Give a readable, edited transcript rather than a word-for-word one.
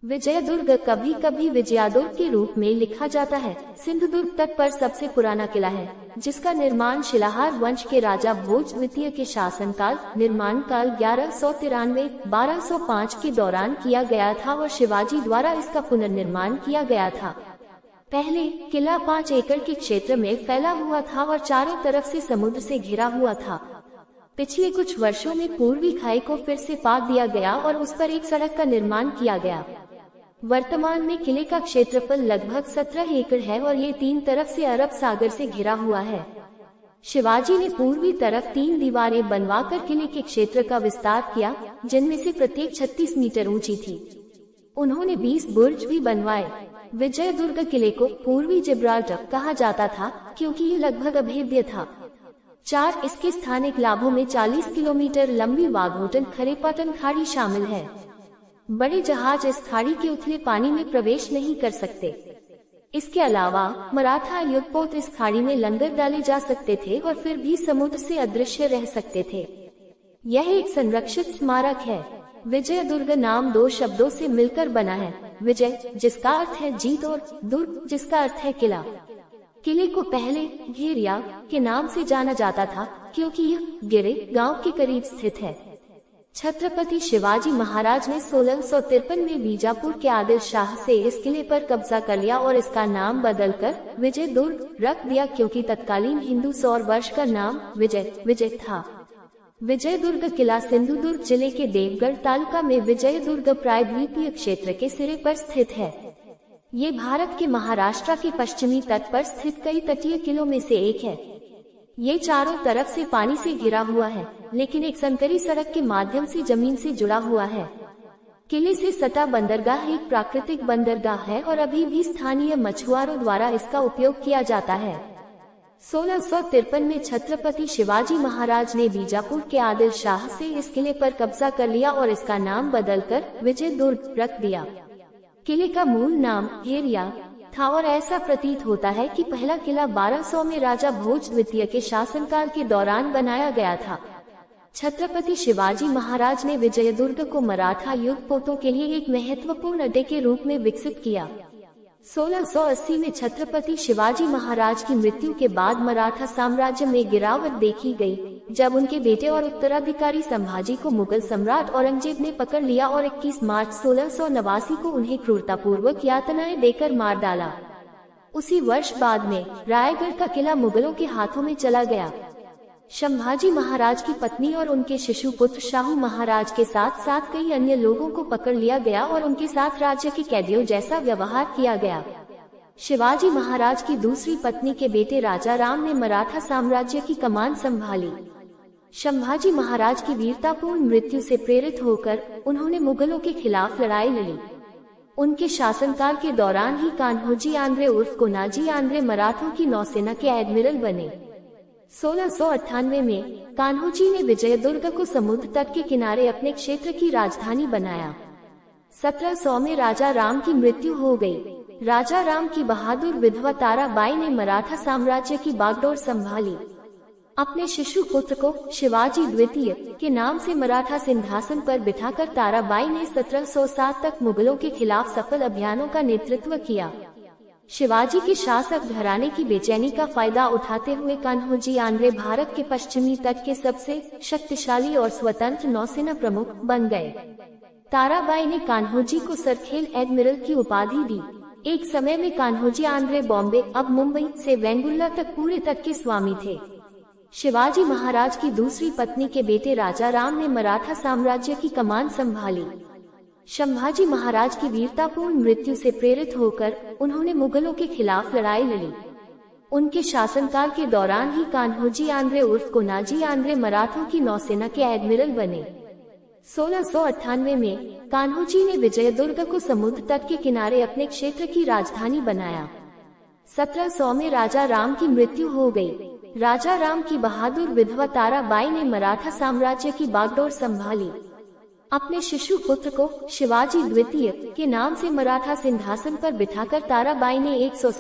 विजयदुर्ग कभी कभी विजयादुर्ग के रूप में लिखा जाता है। सिंधुदुर्ग तट पर सबसे पुराना किला है, जिसका निर्माण शिलाहार वंश के राजा भोज द्वितीय के शासनकाल निर्माण काल 1193-1205 के दौरान किया गया था और शिवाजी द्वारा इसका पुनर्निर्माण किया गया था। पहले किला 5 एकड़ के क्षेत्र में फैला हुआ था और चारों तरफ से समुद्र से घिरा हुआ था। पिछले कुछ वर्षों में पूर्वी खाई को फिर से पाट दिया गया और उस पर एक सड़क का निर्माण किया गया। वर्तमान में किले का क्षेत्रफल लगभग 17 एकड़ है और ये 3 तरफ से अरब सागर से घिरा हुआ है। शिवाजी ने पूर्वी तरफ 3 दीवारें बनवाकर किले के क्षेत्र का विस्तार किया, जिनमें से प्रत्येक 36 मीटर ऊंची थी। उन्होंने 20 बुर्ज भी बनवाए। विजयदुर्ग किले को पूर्वी जिब्राल्टर कहा जाता था, क्योंकि ये लगभग अभेद्य था। 4 इसके स्थानिक लाभों में 40 किलोमीटर लंबी वाघोटन खरेपाटन खाड़ी शामिल है। बड़े जहाज इस खाड़ी के उथले पानी में प्रवेश नहीं कर सकते। इसके अलावा मराठा युद्धपोत इस खाड़ी में लंगर डाले जा सकते थे और फिर भी समुद्र से अदृश्य रह सकते थे। यह एक संरक्षित स्मारक है। विजयदुर्ग नाम 2 शब्दों से मिलकर बना है, विजय जिसका अर्थ है जीत और दुर्ग जिसका अर्थ है किला। किले को पहले घेरिया के नाम से जाना जाता था, क्योंकि यह गिरे गांव के करीब स्थित है। छत्रपति शिवाजी महाराज ने 1653 में बीजापुर के आदिल शाह से इस किले पर कब्जा कर लिया और इसका नाम बदलकर विजयदुर्ग रख दिया, क्योंकि तत्कालीन हिंदू सौर वर्ष का नाम विजय था। विजयदुर्ग किला सिंधुदुर्ग जिले के देवगढ़ तालुका में विजयदुर्ग प्रायद्वीपीय क्षेत्र के सिरे पर स्थित है। ये भारत के महाराष्ट्र के पश्चिमी तट पर स्थित कई तटीय किलों में से एक है। ये चारों तरफ से पानी से घिरा हुआ है, लेकिन एक संकरी सड़क के माध्यम से जमीन से जुड़ा हुआ है। किले से सटा बंदरगाह एक प्राकृतिक बंदरगाह है और अभी भी स्थानीय मछुआरों द्वारा इसका उपयोग किया जाता है। 1653 में छत्रपति शिवाजी महाराज ने बीजापुर के आदिल शाह से इस किले पर कब्जा कर लिया और इसका नाम बदलकर विजयदुर्ग रख दिया। किले का मूल नाम घेरिया था और ऐसा प्रतीत होता है कि पहला किला 1200 में राजा भोज द्वितीय के शासनकाल के दौरान बनाया गया था। छत्रपति शिवाजी महाराज ने विजयदुर्ग को मराठा युद्धपोतों के लिए एक महत्वपूर्ण अड्डे के रूप में विकसित किया। 1680 में छत्रपति शिवाजी महाराज की मृत्यु के बाद मराठा साम्राज्य में गिरावट देखी गई, जब उनके बेटे और उत्तराधिकारी संभाजी को मुगल सम्राट औरंगजेब ने पकड़ लिया और 21 मार्च 1689 को उन्हें क्रूरतापूर्वक यातनाएं देकर मार डाला। उसी वर्ष बाद में रायगढ़ का किला मुगलों के हाथों में चला गया। संभाजी महाराज की पत्नी और उनके शिशु पुत्र शाहू महाराज के साथ साथ कई अन्य लोगों को पकड़ लिया गया और उनके साथ राज्य के कैदियों जैसा व्यवहार किया गया। शिवाजी महाराज की दूसरी पत्नी के बेटे राजा राम ने मराठा साम्राज्य की कमान संभाली। संभाजी महाराज की वीरतापूर्ण मृत्यु से प्रेरित होकर उन्होंने मुगलों के खिलाफ लड़ाई लड़ी। उनके शासनकाल के दौरान ही कान्होजी आंद्रे उर्फ कोनाजी आंद्रे मराठों की नौसेना के एडमिरल बने। 1698 में कान्होजी ने विजयदुर्ग को समुद्र तट के किनारे अपने क्षेत्र की राजधानी बनाया। 1700 में राजा राम की मृत्यु हो गई। राजा राम की बहादुर विधवा ताराबाई ने मराठा साम्राज्य की बागडोर संभाली। अपने शिशु पुत्र को शिवाजी द्वितीय के नाम से मराठा सिंहासन पर बिठाकर ताराबाई ने 1707 तक मुगलों के खिलाफ सफल अभियानों का नेतृत्व किया। शिवाजी के शासक घराने की बेचैनी का फायदा उठाते हुए कान्होजी आंद्रे भारत के पश्चिमी तट के सबसे शक्तिशाली और स्वतंत्र नौसेना प्रमुख बन गए। ताराबाई ने कान्होजी को सरखेल एडमिरल की उपाधि दी। एक समय में कान्होजी आंद्रे बॉम्बे अब मुंबई से वेंगुर्ला तक पूरे तट के स्वामी थे। शिवाजी महाराज की दूसरी पत्नी के बेटे राजा राम ने मराठा साम्राज्य की कमान संभाली। संभाजी महाराज की वीरतापूर्ण मृत्यु से प्रेरित होकर उन्होंने मुगलों के खिलाफ लड़ाई लड़ी। उनके शासनकाल के दौरान ही कान्होजी आंद्रे उर्फ कोनाजी आंद्रे मराठों की नौसेना के एडमिरल बने। 1698 में कान्होजी ने विजयदुर्ग को समुद्र तट के किनारे अपने क्षेत्र की राजधानी बनाया। 1700 में राजा राम की मृत्यु हो गई। राजा राम की बहादुर विधवा ताराबाई ने मराठा साम्राज्य की बागडोर संभाली। अपने शिशु पुत्र को शिवाजी द्वितीय के नाम से मराठा सिंहासन पर बिठाकर ताराबाई ने 100